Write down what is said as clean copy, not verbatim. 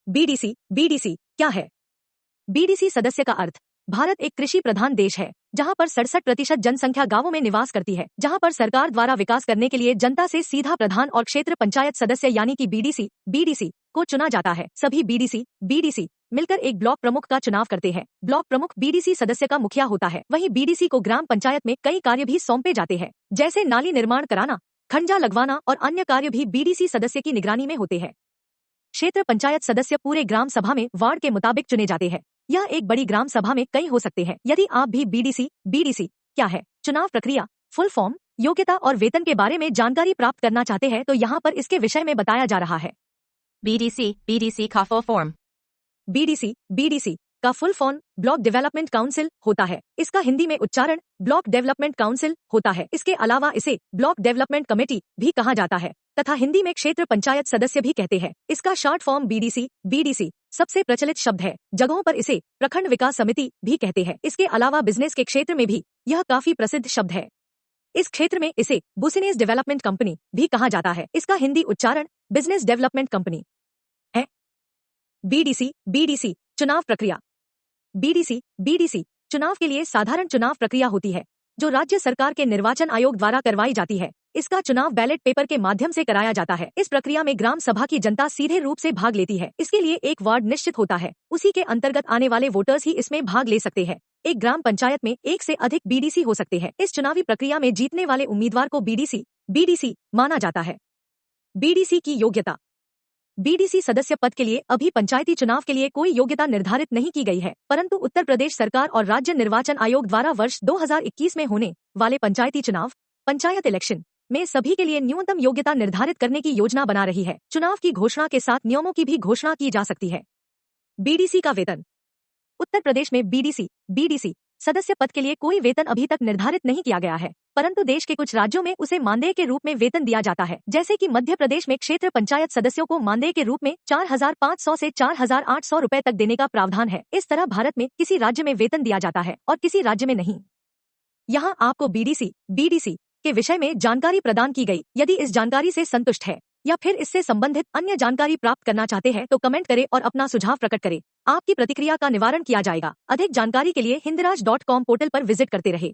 BDC BDC क्या है? BDC सदस्य का अर्थ। भारत एक कृषि प्रधान देश है जहां पर 67% जनसंख्या गांवों में निवास करती है, जहां पर सरकार द्वारा विकास करने के लिए जनता से सीधा प्रधान और क्षेत्र पंचायत सदस्य यानी कि बीडीसी को चुना जाता है। सभी बीडीसी मिलकर एक ब्लॉक प्रमुख का चुनाव करते हैं। ब्लॉक प्रमुख बीडीसी सदस्य का मुखिया होता है। वहीं बीडीसी को ग्राम पंचायत में कई कार्य भी सौंपे जाते हैं, जैसे नाली निर्माण कराना, खंजा लगवाना और अन्य कार्य भी बीडीसी सदस्य की निगरानी में होते हैं। क्षेत्र पंचायत सदस्य पूरे ग्राम सभा में वार्ड के मुताबिक चुने जाते हैं। यह एक बड़ी ग्राम सभा में कई हो सकते हैं। यदि आप भी बीडीसी क्या है, चुनाव प्रक्रिया, फुल फॉर्म, योग्यता और वेतन के बारे में जानकारी प्राप्त करना चाहते हैं तो यहाँ पर इसके विषय में बताया जा रहा है। बीडीसी का फुल फॉर्म। बीडीसी का full form block development council होता है। इसका हिंदी में उच्चारण ब्लॉक डेवलपमेंट काउंसिल होता है। इसके अलावा इसे ब्लॉक डेवलपमेंट कमेटी भी कहा जाता है तथा हिंदी में क्षेत्र पंचायत सदस्य भी कहते हैं। इसका शॉर्ट फॉर्म बीडीसी सबसे प्रचलित शब्द है। जगहों पर इसे प्रखंड विकास समिति भी कहते हैं। इसके अलावा बिजनेस के क्षेत्र में भी यह काफी प्रसिद्ध शब्द है। इस क्षेत्र में इसे बिजनेस डेवलपमेंट कंपनी भी कहा जाता है। इसका हिंदी उच्चारण बिजनेस डेवलपमेंट कंपनी है। बीडीसी चुनाव प्रक्रिया। बीडीसी चुनाव के लिए साधारण चुनाव प्रक्रिया होती है जो राज्य सरकार के निर्वाचन आयोग द्वारा करवाई जाती है। इसका चुनाव बैलेट पेपर के माध्यम से कराया जाता है। इस प्रक्रिया में ग्राम सभा की जनता सीधे रूप से भाग लेती है। इसके लिए एक वार्ड निश्चित होता है, उसी के अंतर्गत आने वाले वोटर्स ही इसमें भाग ले सकते हैं। एक ग्राम पंचायत में एक से अधिक बीडीसी हो सकते हैं। इस चुनावी प्रक्रिया में जीतने वाले उम्मीदवार को बीडीसी माना जाता है। बीडीसी की योग्यता। बीडीसी सदस्य पद के लिए अभी पंचायती चुनाव के लिए कोई योग्यता निर्धारित नहीं की गई है, परंतु उत्तर प्रदेश सरकार और राज्य निर्वाचन आयोग द्वारा वर्ष 2021 में होने वाले पंचायती चुनाव, पंचायत इलेक्शन में सभी के लिए न्यूनतम योग्यता निर्धारित करने की योजना बना रही है। चुनाव की घोषणा के साथ नियमों की भी घोषणा की जा सकती है। बीडीसी का वेतन। उत्तर प्रदेश में बीडीसी सदस्य पद के लिए कोई वेतन अभी तक निर्धारित नहीं किया गया है, परंतु देश के कुछ राज्यों में उसे मानदेय के रूप में वेतन दिया जाता है। जैसे कि मध्य प्रदेश में क्षेत्र पंचायत सदस्यों को मानदेय के रूप में 4,500 से 4,800 रुपए तक देने का प्रावधान है। इस तरह भारत में किसी राज्य में वेतन दिया जाता है और किसी राज्य में नहीं। यहाँ आपको बीडीसी के विषय में जानकारी प्रदान की गई। यदि इस जानकारी से संतुष्ट है या फिर इससे संबंधित अन्य जानकारी प्राप्त करना चाहते हैं तो कमेंट करें और अपना सुझाव प्रकट करें। आपकी प्रतिक्रिया का निवारण किया जाएगा। अधिक जानकारी के लिए हिंदराज.com पोर्टल पर विजिट करते रहे।